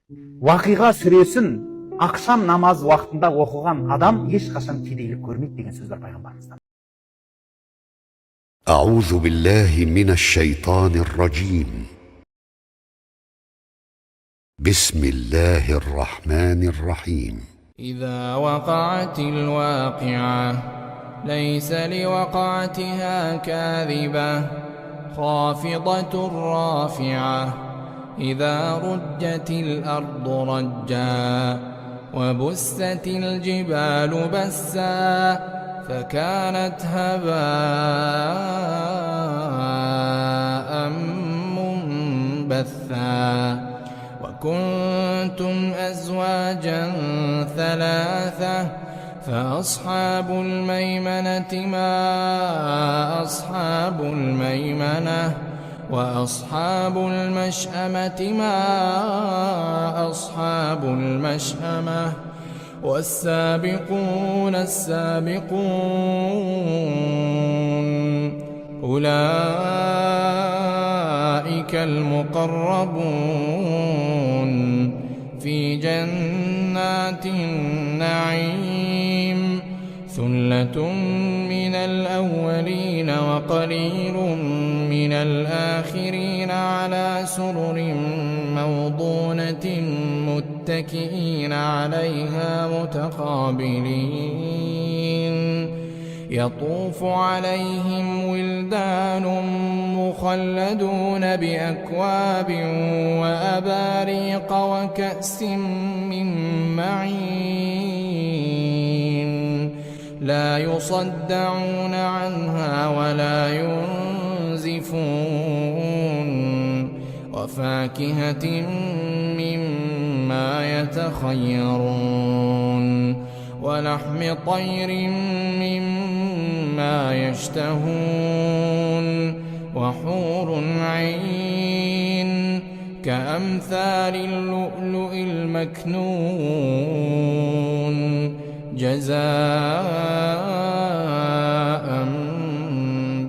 Вақиға сүресін ақшам намаз уақытында оқыған адам ешқашан кедейлік көрмейді деген сөз бар пайғамбарымыздан. أعوذ بالله من الشيطان الرجيم. بسم الله الرحمن الرحيم. إذا وقعت الواقعة ليس لوقعتها كاذبة خافضة رافعة إذا رجت الأرض رجا وبست الجبال بسا فكانت هباء منبثا وكنتم أزواجا ثلاثة فأصحاب الميمنة ما أصحاب الميمنة وأصحاب المشأمة ما أصحاب المشأمة والسابقون السابقون أولئك المقربون في جنات النعيم ثلة من الأولين وقليل من الآخرين على سرر موضونة متكئين عليها متقابلين يطوف عليهم ولدان مخلدون بأكواب وأباريق وكأس من معين لا يصدعون عنها ولا ينزفون وفاكهة مما يتخيرون ولحم طير مما يشتهون وحور عين كأمثال اللؤلؤ المكنون جزاء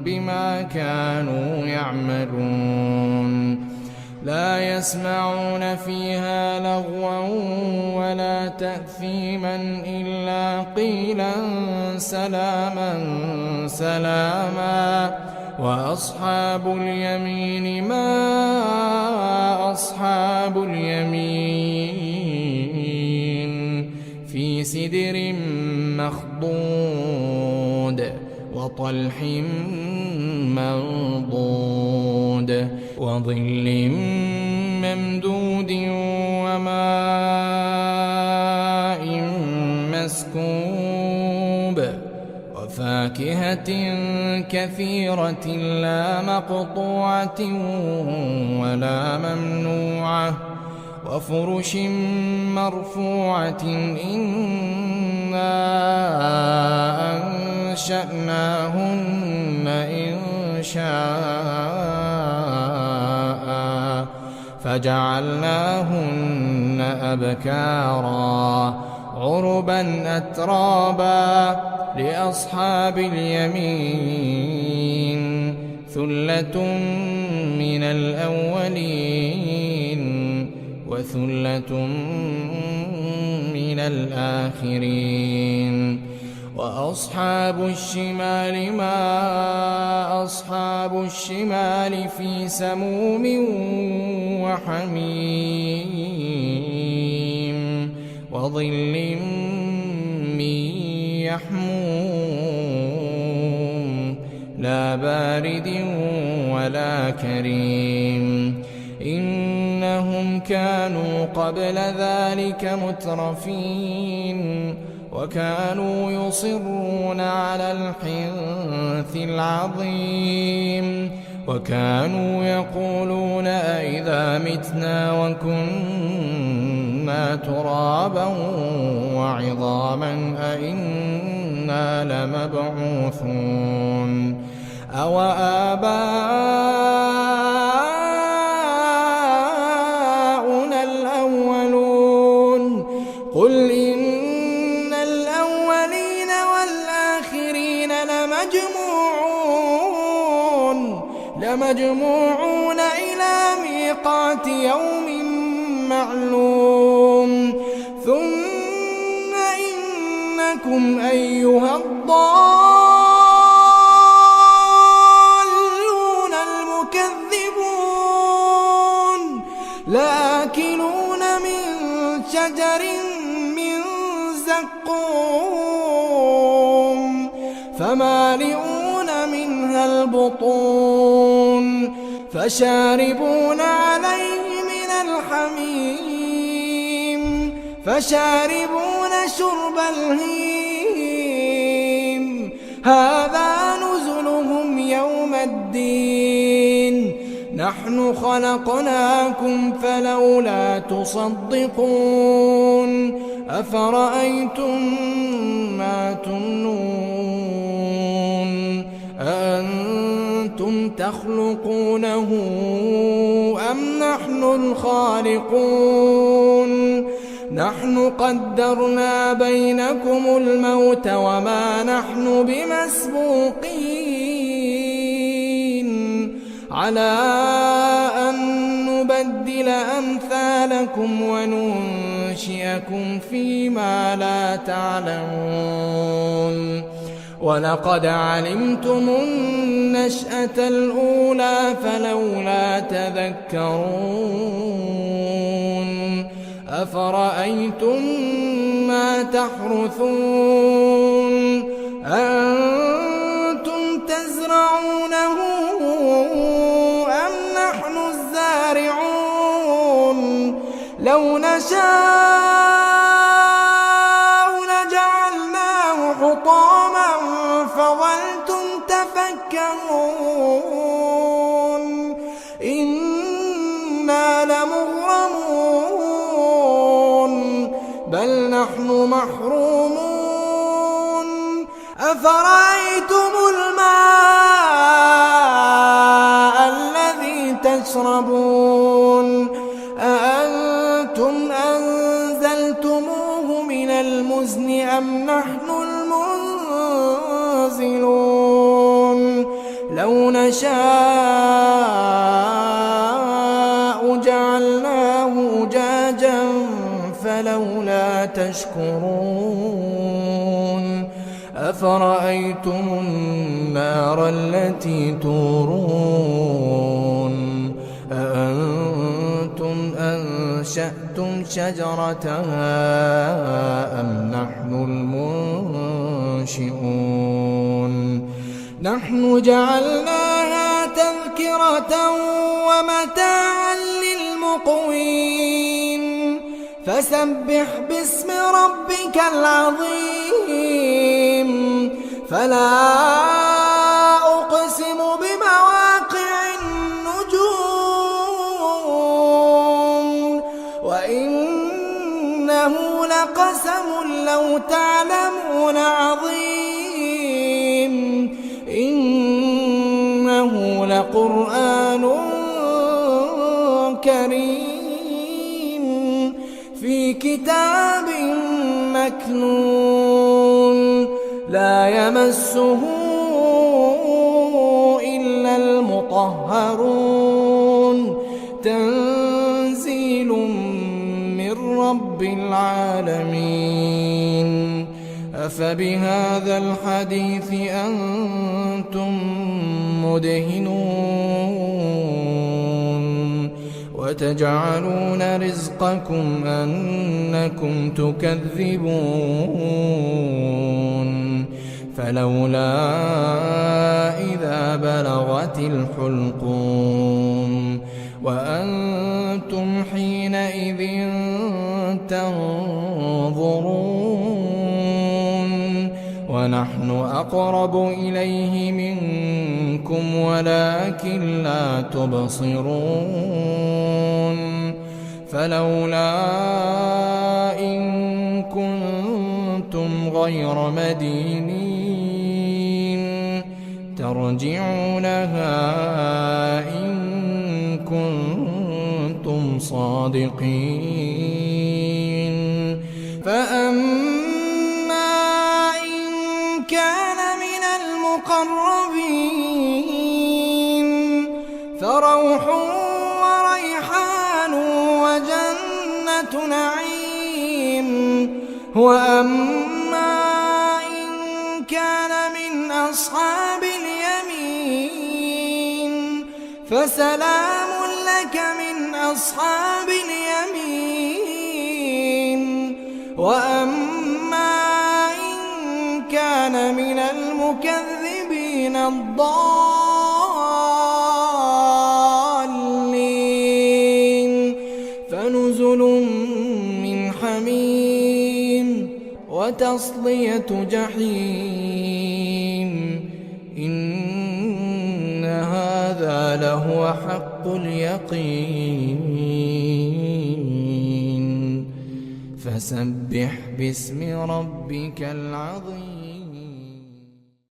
بما كانوا يعملون لا يسمعون فيها لغوا ولا تأثيما إلا قيلا سلاما سلاما وأصحاب اليمين ما أصحاب اليمين في سدر مخضود وطلح منضود وظل ممدود وماء مسكوب وفاكهة كثيرة لا مقطوعة ولا ممنوعة وفرش مرفوعة إنا أنشأناهن إنشاء فجعلناهن أبكارا عربا أترابا لأصحاب اليمين ثلة من الأولين وثلة من الآخرين وأصحاب الشمال ما أصحاب الشمال في سموم وحميم وظل من يحموم لا بارد ولا كريم إنهم كانوا قبل ذلك مترفين وكانوا يصرون على الحنث العظيم وكانوا يقولون أئذا متنا وكنا ترابا وعظاما أئنا لمبعوثون أو آباؤنا الأولون قل إن الأولين والآخرين لمجموعون إلى ميقات يوم معلوم بكم أيها الضالون المكذبون لآكلون من شجر من زقوم فمالئون منها البطون فشاربون عليه من الحميم فشاربون شرب الهيم هذا نزلهم يوم الدين نحن خلقناكم فلولا تصدقون أفرأيتم ما تمنون أأنتم تخلقونه أم نحن الخالقون نحن قدرنا بينكم الموت وما نحن بمسبوقين على أن نبدل أمثالكم وننشئكم فيما لا تعلمون ولقد علمتم النشأة الأولى فلولا تذكرون أفرأيتم ما تحرثون أأنتم تزرعونه أم نحن الزارعون لو نشاء لجعلناه حطاما فظلتم تفكرون إنا لمغرمون بل نحن محرومون أفرأيتم الماء الذي تشربون أأنتم أنزلتموه من المزن أم نحن المنزلون لو نشاء جعلناه أجاجا فلولا تشكرون أفرأيتم النار التي تورون أأنتم أنشأتم شجرتها أم نحن المنشئون نحن جعلناها تذكرة ومتاعا للمقوين فسبح باسم ربك العظيم فلا أقسم بمواقع النجوم وإنه لقسم لو تعلمون عظيم إنه لقرآن كريم في كتاب مكنون لا يمسه إلا المطهرون تنزيل من رب العالمين أفبهذا الحديث أنتم مدهنون وتجعلون رزقكم أنكم تكذبون فلولا إذا بلغت الحلقوم وأنتم حينئذ تنظرون ونحن أقرب إليه منكم ولكن لا تبصرون فلولا إن كنتم غير مدينين ترجعونها إن كنتم صادقين فأما إن كان من المقربين فروح وريحان وجنة نعيم وأما كان من أصحاب اليمين فسلام لك من أصحاب اليمين وأما إن كان من المكذبين الضالين فنزل من حميم وتصلية جحيم إن هذا لهو حق اليقين فسبح باسم ربك العظيم.